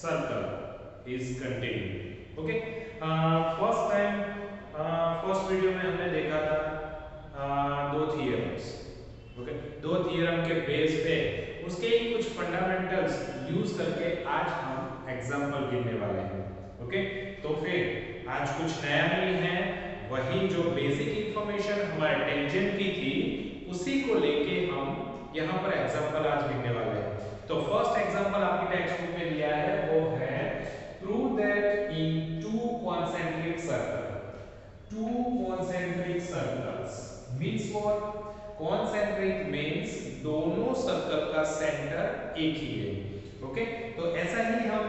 Circle is continued. Okay, first video में हमने देखा था दो थियरम्स। ओके, दो थियरम के बेस पे उसके ही कुछ फंडामेंटल्स यूज करके आज हम एग्जांपल गिनने वाले हैं। ओके, तो फिर आज कुछ नया नहीं है, वही जो बेसिक इंफॉर्मेशन हमारे टेंजेंट की थी उसी को लेके हम यहाँ पर एग्जांपल आज गिनने वाले हैं। तो फर्स्ट एग्जांपल आपकी टेक्स्ट बुक में दिया है वो है prove that in two concentric circles means what? concentric means दोनों सर्कल का सेंटर एक ही है। ओके, तो ऐसा ही हम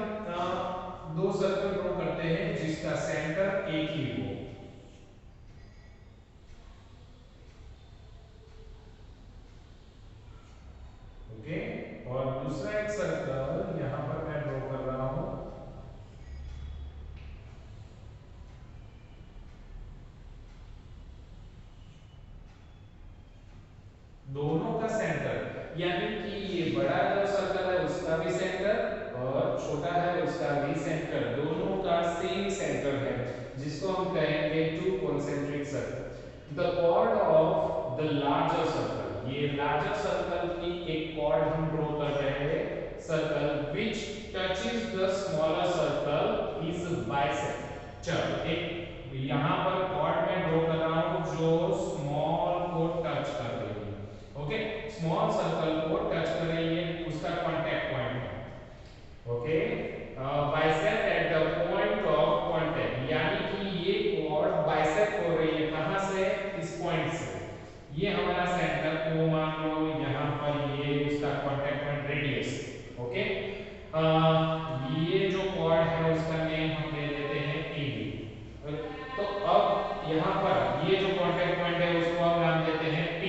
दो सर्कल ड्रॉ करते हैं जिसका सेंटर एक ही हो। ओके, और दूसरा एक सर्कल यहां पर मैं ड्रॉ कर रहा हूं, दोनों का सेंटर, यानी कि ये बड़ा जो सर्कल है उसका भी सेंटर और छोटा है उसका भी सेंटर, दोनों का सेम सेंटर है, जिसको हम कहेंगे two concentric circle. The chord of the larger circle, ये लार्जर सर्कल की एक कॉर्ड हम ड्रॉ कर रहे हैं, circle which touches the smaller circle is bisector. एक यहां पर कॉर्ड में ड्रॉ कर रहा हूं जो स्मॉल को टच कर रही है। ओके, स्मॉल सर्कल को टच कर रही है, उसका कांटेक्ट पॉइंट है। Okay, bisect at the point of contact, यानी कि ये कॉर्ड बाइसेक्ट हो रही है कहां से? इस पॉइंट से। ये हमारा सेंटर को मान लो यहां पर, ये उसका कांटेक्ट पॉइंट रेडियस। ओके, ये जो कॉर्ड है उसका नेम हम दे देते हैं AB। तो अब यहां पर ये जो कांटेक्ट पॉइंट है उसको हम नाम देते हैं P।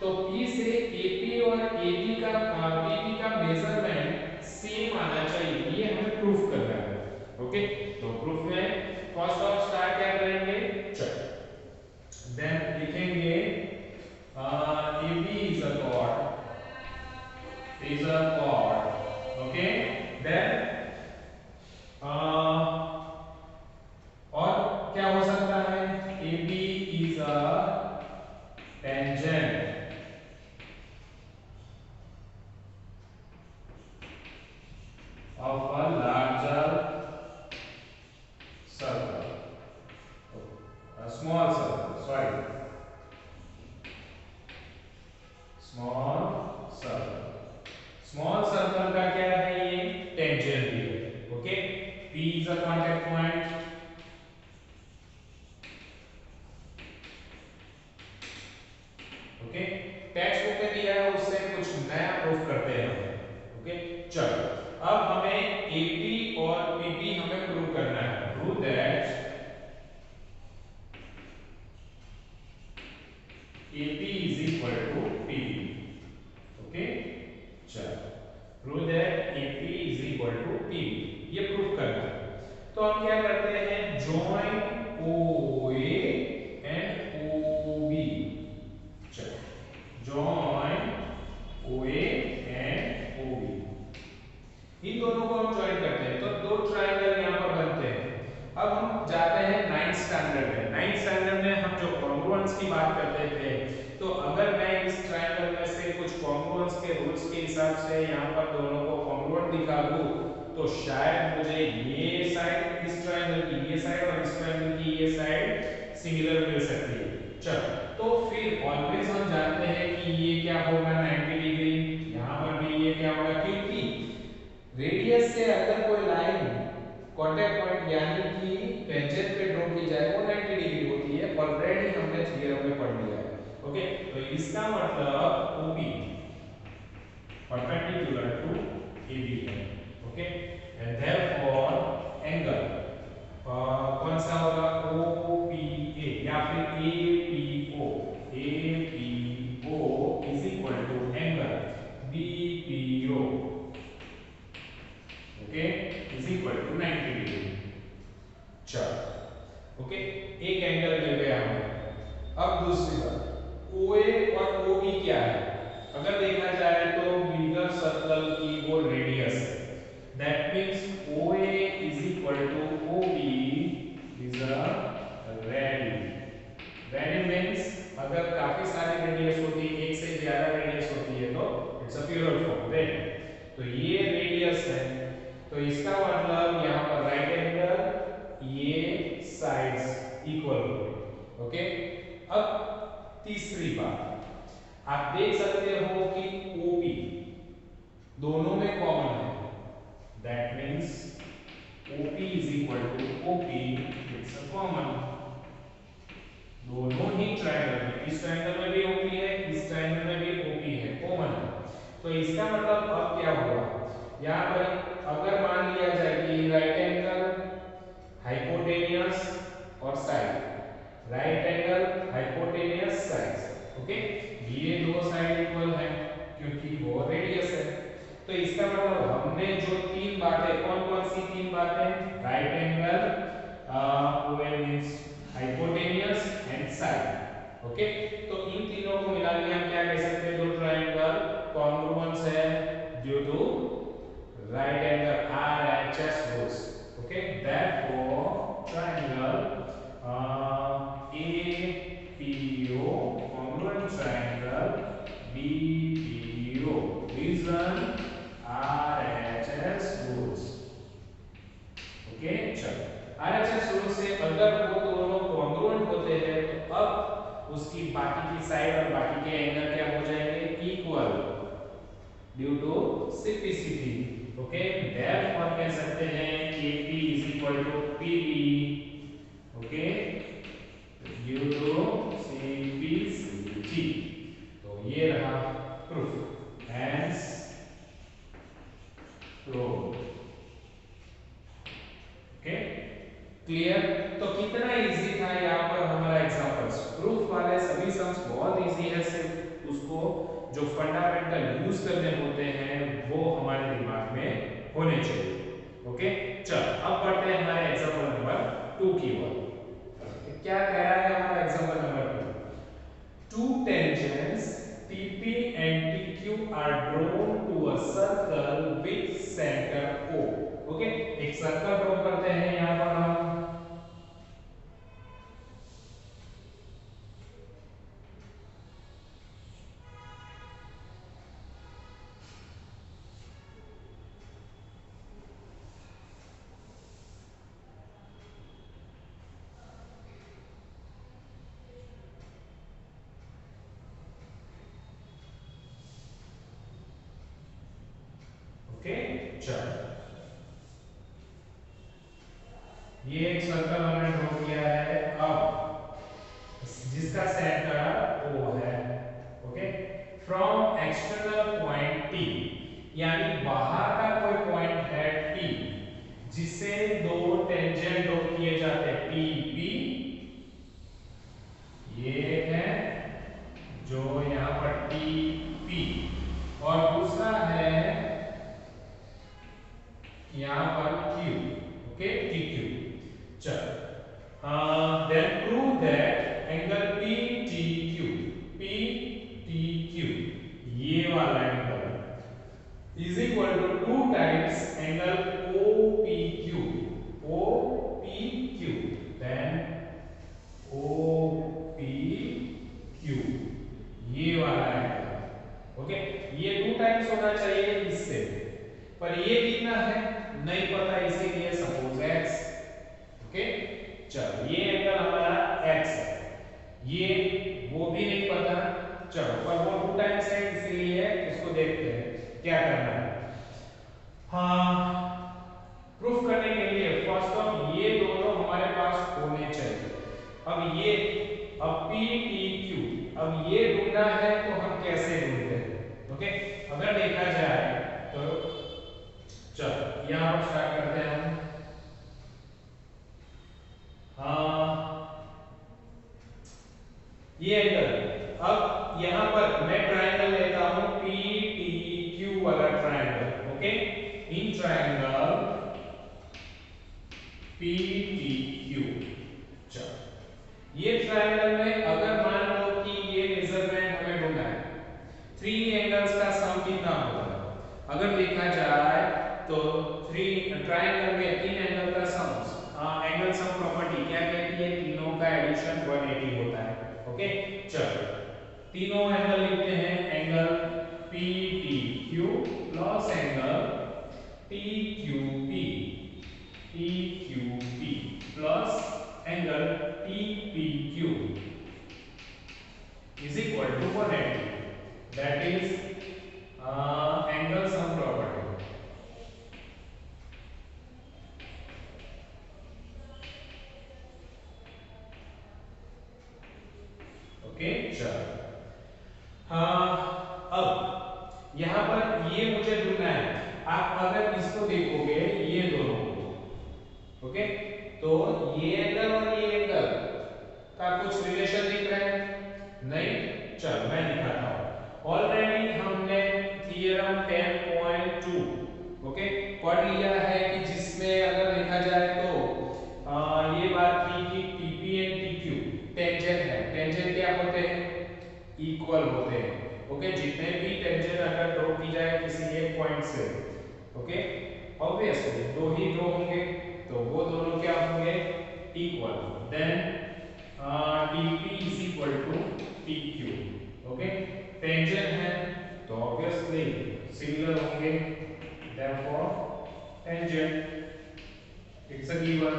तो P से AP और AB का BB का मेजरमेंट सेम आना चाहिए, ये हमें प्रूफ करना है। ओके, तो प्रूफ में फर्स्ट ऑफ स्टार्ट क्या करेंगे? चल देन लिखेंगे AB is a chord, okay, then और क्या हो सकता है? AB is a tangent of a larger circle, a small circle, sorry, small circle का क्या है? ये टेंजेंट भी है। Okay, P is a contact point, okay, text book में दिया है उससे कुछ नया प्रूफ करते हैं। ओके, चलो अब हमें AB और PB हमें प्रूव करना है। Prove that AB is equal to PB। Okay, चलो prove that AP is equal to PB, ये प्रूफ करना है। तो हम क्या करते हैं? Join OA and OB। चलो जॉइन OA एंड OB, इन दोनों को हम ज्वाइन करते हैं तो दो ट्रायंगल यहां पर बनते हैं। अब हम जाते हैं 9th स्टैंडर्ड में। 9th स्टैंडर्ड में हम जो कॉन्ग्रुएंस की बात करते थे, तो अगर मैं इस ट्रायंगल में से कुछ कॉन्ग्रुएंस के रूल्स के हिसाब से यहां पर दोनों को कॉन्ग्रुएंट दिखा दूं, तो शायद मुझे ये साइड इस ट्रायंगल की ये साइड और इस ट्रायंगल की ये साइड सिमिलर मिल सकती है। चलो, तो फिर ऑलवेज हम जानते हैं कि ये क्या होगा? 90 डिग्री। यहां पर भी ये क्या होगा? क्योंकि रेडियस से अगर कोई लाइन कांटेक्ट पॉइंट यानी कि टेंजेंट पे ड्रॉ की जाए वो 90 डिग्री होती है, ऑलरेडी हमने थ्योरम में पढ़ लिया है। ओके, तो इसका मतलब OP परपेंडिकुलर टू AB है। ओके, एंड देयरफॉर एंगल कौन सा होगा? OPA या फिर APO। APO is equal to angle BPO, okay, is equal to 90 degree. चलो, ओके, एक एंगल मिल गया हमें। अब दूसरी बात, OA और OB क्या है? अगर देखा जाए तो बिगर सर्कल की वो रेडियस है, that it's a plural form right. तो ये रेडियस है, तो इसका मतलब यहाँ पर राइट एंगल ये साइड्स इक्वल हो गए। ओके, अब तीसरी बात आप देख सकते हो कि OP दोनों में कॉमन है, that means OP is equal to OP, it's a common। दोनों ही ट्रायंगल में, इस ट्रायंगल में भी OP है, इस ट्रायंगल में भी OP है, कॉमन है। तो इसका मतलब अब क्या हुआ, यहाँ पर अगर मान लिया जाए कि राइट एंगल हाइपोटेनियस और side, right angle hypotenuse side, okay, ये दो साइड इक्वल है क्योंकि वो रेडियस है। तो इसका मतलब हमने जो तीन बातें, कौन कौन सी तीन बातें, right angle OA means hypotenuse and side, okay, तो इन तीनों को मिला के हम क्या कह सकते हैं, दो ट्रायंगल कॉन्ग्रुएंस है due to right angle RHS rules, okay, therefore triangle APO congruent triangle BPO, reason RHS rules, okay। चलो RHS रूल से अगर वो दोनों कॉन्ग्रुएंट होते हैं तो अब उसकी बाकी की साइड और बाकी के एंगल क्या हो जाएंगे, equal, due to simplicity, okay. Therefore कह सकते हैं KP is equal to PB, okay, due to simplicity. तो ये रहा proof, hence proof, okay, clear. तो कितना इजी था यहाँ पर हमारा एग्जांपल्स, प्रूफ वाले सभी सम्स बहुत इजी है, सिर्फ उसको जो फंडामेंटल यूज करने होते हैं वो हमारे दिमाग में होने चाहिए, ओके। चल अब बढ़ते हैं हमारे एग्जांपल नंबर 2 की ओर। क्या कह रहा है हमारा example number 2, to tangents TP and TQ are drawn to a circle with center O, okay, एक सर्कल ड्रॉ करते हैं यहाँ पर हम, ओके। चलो ये एक सर्कल हमने ड्रॉ किया है, अब जिसका सेंटर O है, okay, from external point T, यानी बाहर का कोई पॉइंट है T जिससे दो टेंजेंट ड्रॉ किए जाते हैं TP, ये है जो यहाँ पर TP, और दूसरा है यहाँ पर Q, ओके, TQ। चलो then prove that angle PTQ, PTQ ये वाला angle is equal to 2 times angle OPQ, OPQ, then OPQ ये वाला एंगल, ओके, ये 2 टाइम्स होना चाहिए इससे, पर ये कितना है नहीं पता, इसीलिए सपोज x, ओके। चलो ये एंगल हमारा x है, ये वो भी नहीं पता, चलो पर वो 2 टाइम्स है इसीलिए उसको देखते हैं क्या करना है। हाँ, प्रूफ करने के लिए फर्स्ट ऑफ ये दोनों हमारे पास होने चाहिए। अब ये, अब PTQ, अब ये ढूंढना है तो हम कैसे ढूंढते हैं, ओके। अगर देखा जाए तो चलो यहाँ पर स्टार्ट करते हैं हम, ये एंगल, अब यहाँ पर मैं ट्रायंगल लेता हूँ PTQ वाला triangle, okay, in triangle PTQ। चलो ये ट्रायंगल में अगर मान लो कि ये मेजरमेंट हमें ढूंढना है, 3 एंगल्स का सम कितना होता है, अगर देखा जाए तो 3 ट्रायंगल में 3 एंगल का सम, एंगल सम प्रॉपर्टी क्या कहती है, तीनों का एडिशन 180 होता है, ओके। चलो तीनों एंगल लिखते हैं, एंगल PTQ यहाँ पर ये मुझे ढूंढना है। आप अगर इसको देखोगे ये दोनों को, ओके, तो ये एंगल और ये एंगल का कुछ रिलेशन दिख रहा है? नहीं। चलो मैं दिखाता हूं। ऑलरेडी हमने थ्योरम 10.2 ओके पढ़ लिया है कि जिसमें अगर देखा जाए तो ये बात थी कि TP एंड TQ टेंजेंट है। टेंजेंट क्या होते हैं? इक्वल होते हैं। ओके, जितने भी टेंजेंट अगर ड्रॉ की जाए किसी एक पॉइंट से, ओके, ऑब्वियसली दो ही ड्रॉ होंगे, तो वो दोनों क्या होंगे? Equal. Then TP is equal to TQ, okay, tangent है तो ऑब्वियसली सिमिलर होंगे, therefore tangent it's a given.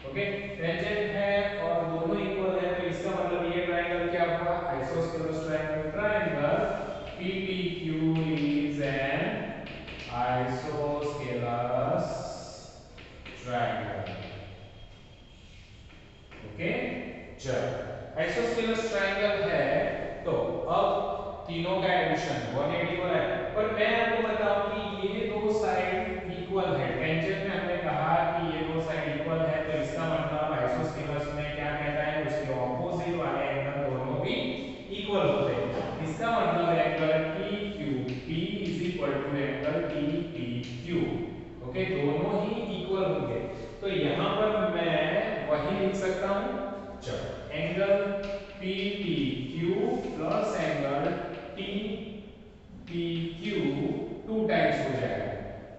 Okay, tangent है और दोनों इक्वल है तो इसका मतलब ये ट्रायंगल क्या हुआ? Isosceles triangle. Triangle PPQ is an isosceles triangle। Okay, चल आइसोस्केलस ट्रायंगल है तो अब तीनों का एडिशन 180 हो रहा है। पर मैं आपको बताऊं कि ये दो साइड इक्वल है। टेंजेंट में हमने कहा कि ये दो साइड इक्वल है तो इसका मतलब आइसोस्केलस में क्या कहता है? उसके ऑपोजिट वाले एंगल दोनों भी इक्वल होते हैं। इसका मतलब angle TQP is equal to angle TPQ। Okay, दोनों ही इक्वल होंगे तो यहां पर मैं वही लिख सकता हूं। चलो, angle PTQ plus angle TPQ 2 times हो जाएगा।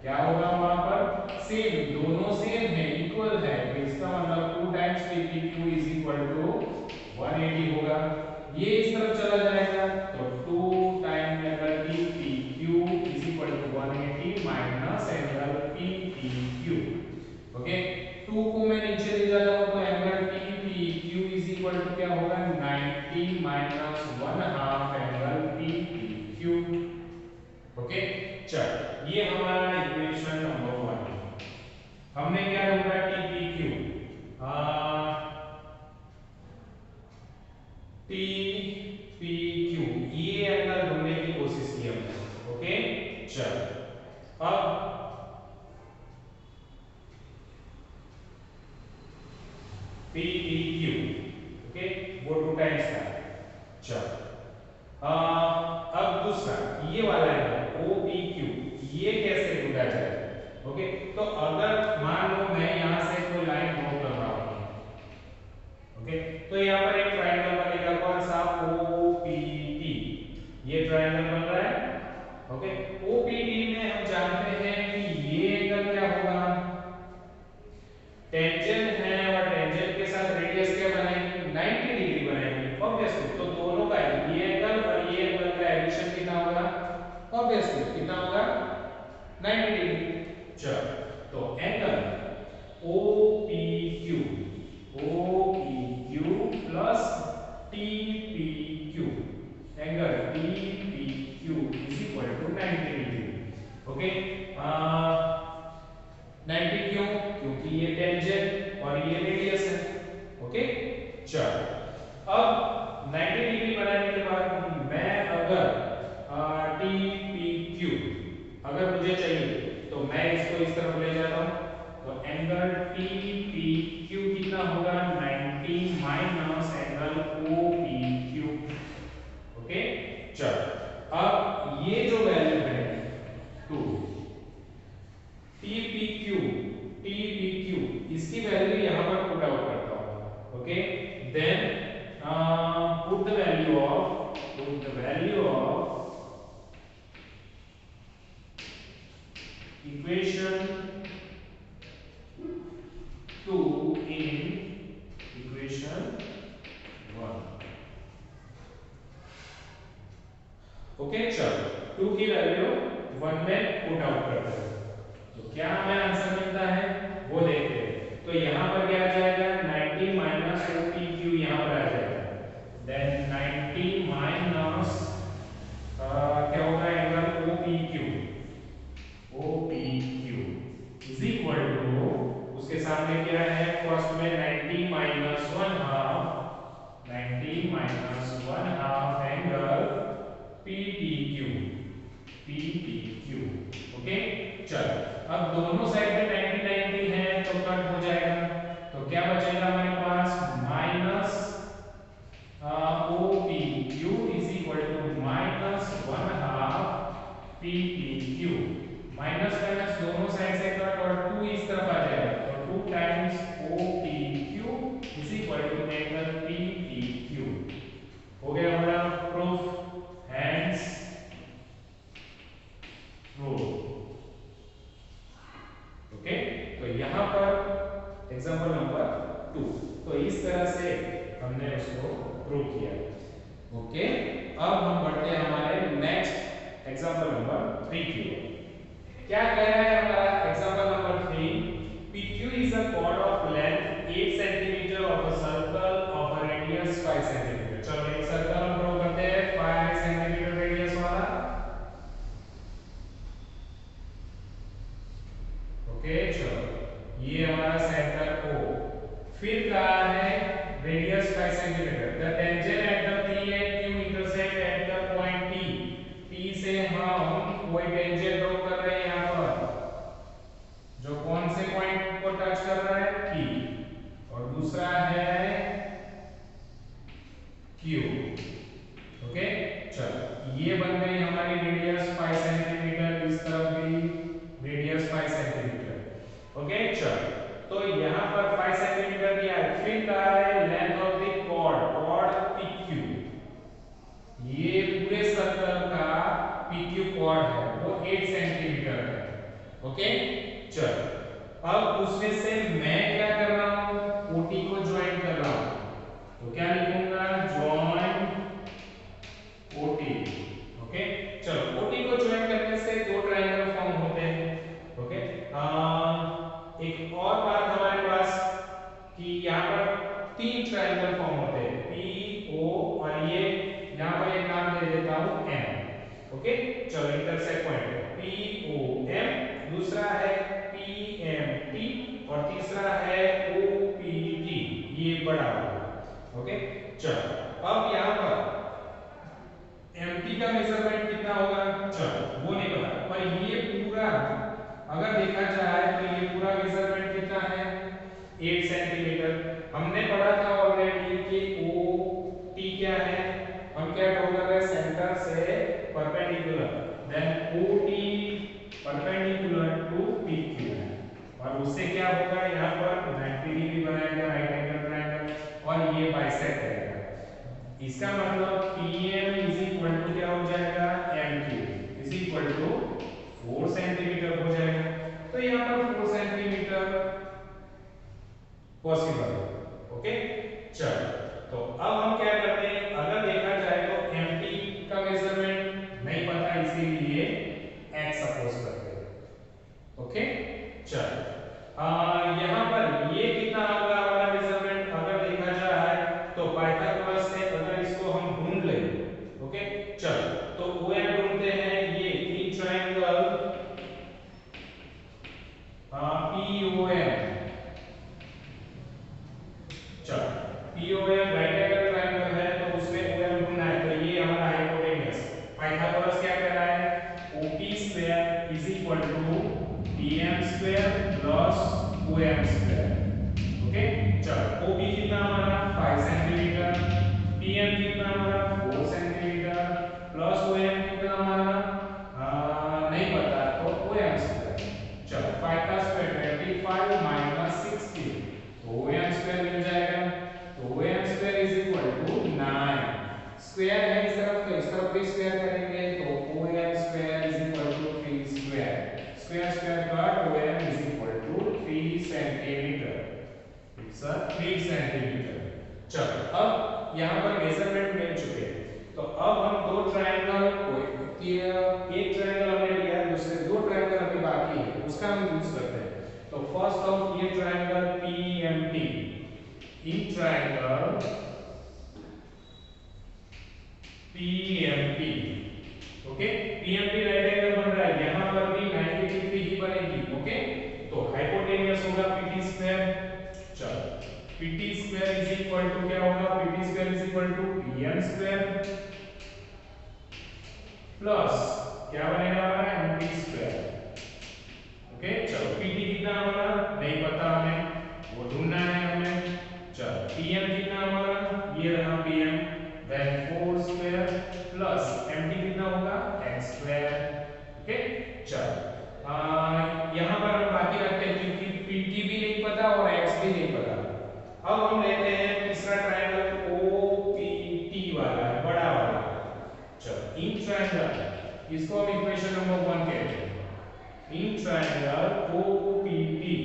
क्या होगा वहां पर? सेम, दोनों सेम है, इक्वल है तो इसका मतलब 2 times PPQ is equal to 180 होगा। ये इस तरफ चला जाएगा तो 2 time angle TPQ is equal to 180 minus angle PPQ। Okay, 2 को मैं नीचे ले जाता हूं तो angle TPQ is equal to क्या होगा? 90 माइनस 1/2 एंगल PPQ। ओके, चल ये हमारा इक्वेशन नंबर 1। हमने क्या ढूंढा? TPQ। TPQ ये एंगल ढूंढने की कोशिश की हमने। ओके, चल अब PPQ, ओके, वो 2 टाइम्स था। चल अब दूसरा ये वाला एंगल OPQ, ये कैसे ढूंढा जाए? ओके, तो अगर मान लो मैं यहां से कोई लाइन ड्रॉ कर रहा हूं, ओके, तो यहां पर एक ट्रायंगल बनेगा। कौन सा? OPT। ये ट्रायंगल बन रहा है। ओके, OPT में हम जानते हैं कि ये एंगल क्या होगा? टेंजेंट है और टेंजेंट के साथ रेडियस क्या बनाएंगे? 90 डिग्री बनाएंगे ऑब्वियसली। तो दोनों का ये एंगल और ये एंगल का एडिशन कितना होगा? ऑब्वियसली कितना होगा? 90 डिग्री। चलो, तो angle OPQ plus TPQ, angle TPQ is equal to 90 degree. Okay, 90 क्यों? क्योंकि ये टेंजेंट और ये रेडियस है। ओके, चलो अब 90 डिग्री बनाने के बाद मैं अगर TPQ अगर मुझे चाहिए तो मैं इसको इस तरफ ले जाता हूं तो एंगल TPQ कितना होगा? 90 माइनस एंगल OPQ। ओके, चलो अब ये जो वैल्यू है 2 TPQ इसकी वैल्यू यहां पर पुट आउट करता हूं। Okay, then put the value of equation 2 in equation 1। Okay, चलो 2 की वैल्यू 1 में पुट आउट करते हैं तो क्या हमें आंसर मिलता है वो देखते हैं। तो यहां पर क्या आ जाएगा? 90 माइनस OPQ यहां पर आ जाएगा। देन 90 माइनस क्या होगा? Angle OPQ is equal to उसके सामने क्या है? फर्स्ट में 90 minus 1/2 angle PPQ। PPQ। Okay, चलो अब दोनों साइड पे 90 90 है तो कट हो जाएगा, तो क्या बचेगा हमारे पास minus OPQ is equal to minus 1/2 PPQ। Minus minus दोनों साइड से कट और 2 इस तरफ आ जाएगा, तो 2 times OPQ is equal to angle PPQ। हो गया हमारा प्रूफ, हैंड्स प्रूफ। ओके, तो यहां पर एग्जांपल नंबर 2, तो इस तरह से हमने उसको प्रूव किया। ओके, अब हम बढ़ते हैं हमारे नेक्स्ट एग्जांपल नंबर 3 की ओर। क्या कह रहा है हमारा example number 3? PQ is a chord of length 8 cm of a circle of a radius 5 cm। चलो एक सर्कल हम ड्रॉ करते हैं 5 cm रेडियस वाला। ओके, चलो ये हमारा सेंटर O, फिर कहा है radius 5 centimetre. The tangent at the P and Q intersect at the point P। P से हम कोई टेंजेंट ड्रॉ कर रहे हैं यहां पर, जो कौन से पॉइंट को टच कर रहा है? P, और दूसरा है Q। ओके, चलो ये बन गई हमारी रेडियस 5 सेंटीमीटर, इस तरफ भी रेडियस 5 सेंटीमीटर। ओके, चलो तो यहाँ पर 5 सेंटीमीटर दिया है, फिर कहा है length of the chord PQ। ये पूरे सर्कल का PQ कॉर्ड है वो 8 सेंटीमीटर है। ओके, चलो अब उसमें से मैं क्या कर रहा हूँ? OT को ज्वाइन कर रहा हूँ, तो क्या लिखूंगा? Join OT। ओके, चलो OT को ज्वाइन करने से दो ट्रायंगल फॉर्म होते हैं। ओके, एक और बात हमारे पास कि यहाँ पर 3 ट्रायंगल फॉर्म होते हैं, PO, और ये यहाँ पर एक नाम दे देता हूँ M। ओके, चलो इंटरसेक्ट पॉइंट POM, दूसरा है PMT, और तीसरा है OPT, ये बड़ा वाला। ओके, चलो अब यहाँ पर MT का मेजरमेंट कितना होगा? चलो वो नहीं पता, पर ये पूरा अगर देखा जाए तो ये पूरा मेजरमेंट कितना है? 8 सेंटीमीटर। हमने पढ़ा था ऑलरेडी कि OT क्या है, हम क्या ड्रॉ कर रहे हैं? सेंटर से perpendicular, then OT perpendicular to PQ है, और उससे क्या होगा? यहाँ पर 90 डिग्री बनाएगा राइट एंगल ट्रायंगल, और ये बाइसेक्ट करेगा। इसका मतलब PM इज इक्वल टू क्या हो जाएगा? MQ is equal to 4 centimetre हो जाएगा। तो यहाँ पर 4 सेंटीमीटर पॉसिबल है। ओके, चलो तो अब हम क्या करते हैं? अगर देखा जाए तो MT का मेजरमेंट नहीं पता, इसीलिए X सपोज करते हैं। ओके, चलो यहाँ पर ये कितना होगा हमारा मेजरमेंट? अगर देखा जाए तो पाइथागोरस से अगर इसको हम ढूंढ लें, ओके, चलो तो OM ढूंढते हैं, ये 3 ट्रायंगल POM। चलो POM राइट एंगल ट्रायंगल है, तो उसमें OM ढूंढना है, तो ये हमारा हाइपोटेन्यूस। पाइथागोरस क्या कह रहा है? OP square is equal to PM square plus OM square. Okay, चलो OP कितना हमारा? 5 सेंटीमीटर, PM कितना हमारा? 4 सेंटीमीटर, प्लस OM कितना हमारा? नहीं पता, तो OM स्क्वायर। चलो 5 का स्क्वायर 25 माइनस 60, तो OM स्क्वायर मिल जाएगा। तो OM square is equal to 9। Square है इस तरफ, तो इस तरफ भी स्क्वायर करेंगे, तो OM square is equal to 3 square. Square square cut, OM is equal to 3 centimetre. It's a 3 centimetre. चलो अब यहाँ पर मेजरमेंट मिल चुके हैं, तो अब हम दो ट्रायंगल को, एक ट्रायंगल हमने लिया, दूसरे दो ट्रायंगल अभी बाकी है, उसका हम यूज करते हैं। तो फर्स्ट ऑफ ये triangle PMT, in triangle PMT, okay, PMT right angle बन रहा है, यहाँ पर भी 90 डिग्री ही बनेगी। ओके, तो हाइपोटेन्यूस होगा PT स्क्वायर। चलो PT square is equal to क्या होगा? PT square is equal to PM square plus क्या बनेगा? X square. ओके चलो यहाँ पर हम बाकी रखते हैं क्योंकि पीटी भी नहीं पता और एक्स भी नहीं पता। अब हम लेते हैं तीसरा ट्रायंगल ओपीटी वाला बड़ा वाला। चलो इन ट्रायंगल इसको हम इक्वेशन नंबर 1 कहते हैं। इन ट्रायंगल ओपीटी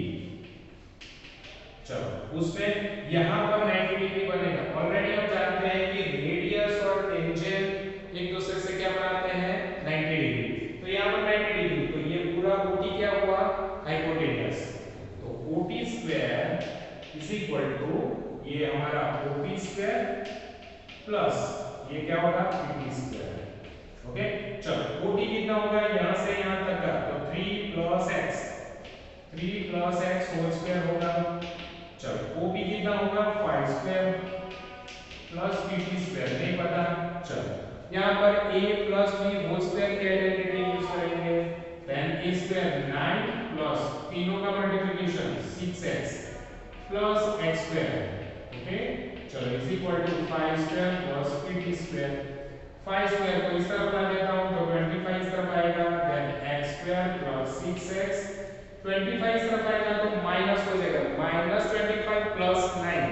चलो उसमें यहाँ पर 90 डिग्री बनेगा। ऑलरेडी हम जानते हैं कि रेडियस और टेंजेंट एक दूसरे से क्या बनाते हैं 90 डिग्री। तो यहाँ पर 90 डिग्री तो ये पूरा OT क्या हुआ हाइपोटेन्यूस। तो OT square is equal to ये हमारा OP स्क्वायर प्लस ये क्या होगा PT स्क्वायर। ओके चलो OT कितना होगा यहाँ से यहाँ तक का तो 3 प्लस x होल स्क्वायर होगा। चलो OP कितना होगा 5 स्क्वायर प्लस PT स्क्वायर नहीं पता। चलो यहाँ पर a plus b whole square की आइडेंटिटी यूज करेंगे। देन a स्क्वायर 9 प्लस तीनों का multiplication 6x plus x square. Okay चलो is equal to 5 square plus PT square. 5 square को इस तरफ ला देता हूँ तो 25 इस तरफ आएगा। Then x square plus 6x 25 इस तरफ आएगा तो माइनस हो जाएगा -25 प्लस 9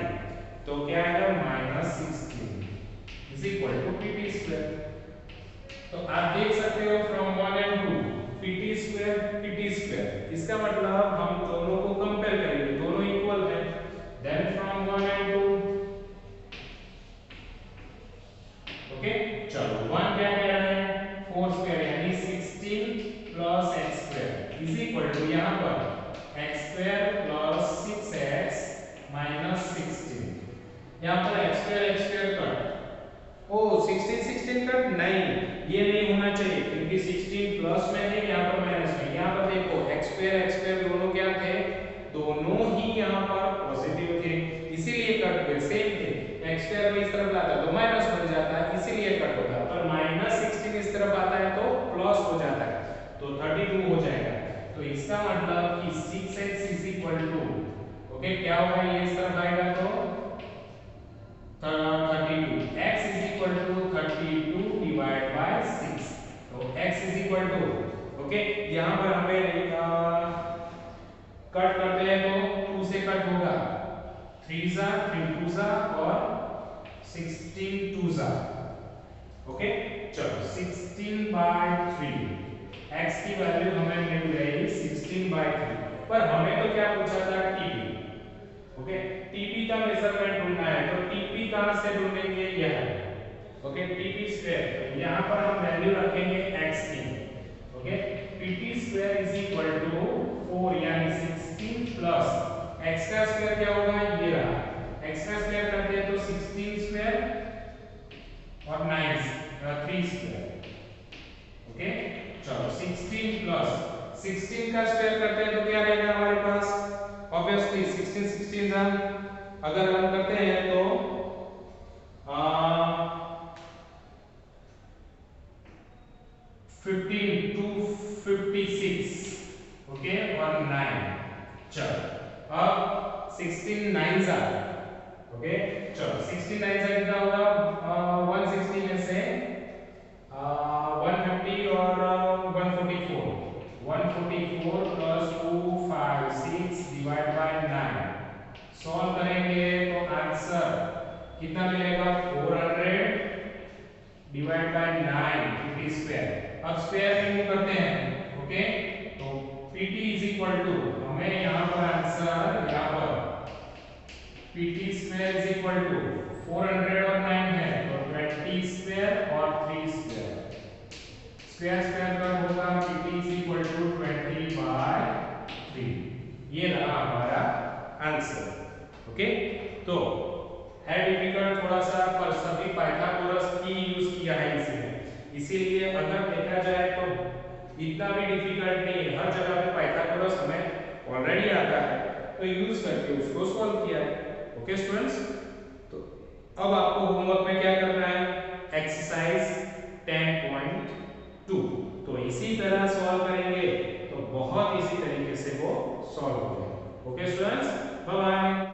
तो क्या आएगा -16 is equal to PT square. तो आप देख सकते हो फ्रॉम 1 एंड 2 PT स्क्वायर इसका मतलब हम दोनों को कंपेयर करेंगे दोनों इक्वल है। देन फ्रॉम 1 एंड 2 ओके चलो 1 क्या कह रहे हैं 4 स्क्वायर यानी 16 plus x square is equal to यहाँ पर x square plus 6x minus 16। यहाँ पर x स्क्वायर कट ओ 16 कट नहीं ये नहीं होना चाहिए क्योंकि 16 प्लस में है यहाँ पर माइनस में। यहाँ पर देखो x स्क्वायर दोनों क्या थे दोनों ही यहाँ पर पॉजिटिव थे इसीलिए कट हुए सेम थे। x स्क्वायर में इस तरफ लाता तो माइनस बन जाता है इसीलिए कट होता पर -16 इस तरफ आता है तो प्लस हो जाता है तो 32 हो जाएगा। तो इसका मतलब कि 6x is equal to okay क्या होगा ये इस तरफ आएगा तो 32 x is equal to 32 divide by 6 तो x is equal to okay यहाँ पर हमें कट करते हैं तो 2 से कट होगा 3 जा 3 2 जा और 16 2 जा। ओके चलो 16 बाय 3 x की वैल्यू हमें मिल गई 16 बाय 3 पर हमें तो क्या पूछा था TP। ओके TP का मेजरमेंट ढूंढना है तो TP कहां से ढूंढेंगे यह ओके TP स्क्वायर तो यहां पर हम वैल्यू रखेंगे x की। Okay PT square is equal to 4 यानी 16 प्लस x का स्क्वायर क्या होगा ये रहा x का स्क्वायर करते हैं तो 16 स्क्वायर और 3 स्क्वायर। ओके चलो 16 प्लस 16 का स्क्वायर करते हैं तो क्या रहेगा हमारे पास ऑब्वियसली 16 जा अगर हम करते हैं तो 15 to 56 ओके और 9 चलो अब 16 9 जा ओके चलो 16 9 जा कितना होगा 160 में से 150 और 144 प्लस 2 5 6 डिवाइड बाय 9 सॉल्व करेंगे तो आंसर कितना मिलेगा 400 डिवाइड बाय 9 PT स्क्वायर। अब स्क्वायर रिमूव करते हैं ओके तो PT इज इक्वल टू हमें यहाँ पर आंसर यहाँ पर PT square is equal to 400 और 9 है तो 20 स्क्वायर और 3 स्क्वायर स्क्वायर का होगा PT is equal to 20 by 3 ये रहा हमारा आंसर। ओके तो है डिफिकल्ट थोड़ा सा पर सभी पाइथागोरस की यूज किया है इसमें इसीलिए अगर देखा जाए तो इतना भी डिफिकल्ट नहीं है। हर जगह पे पाइथागोरस हमें ऑलरेडी आता है तो यूज करके उसको सॉल्व किया है। ओके स्टूडेंट्स तो अब आपको होमवर्क में क्या करना है एक्सरसाइज 10.2 तो इसी तरह सॉल्व करेंगे तो बहुत इसी तरीके से वो सॉल्व होगा। Okay students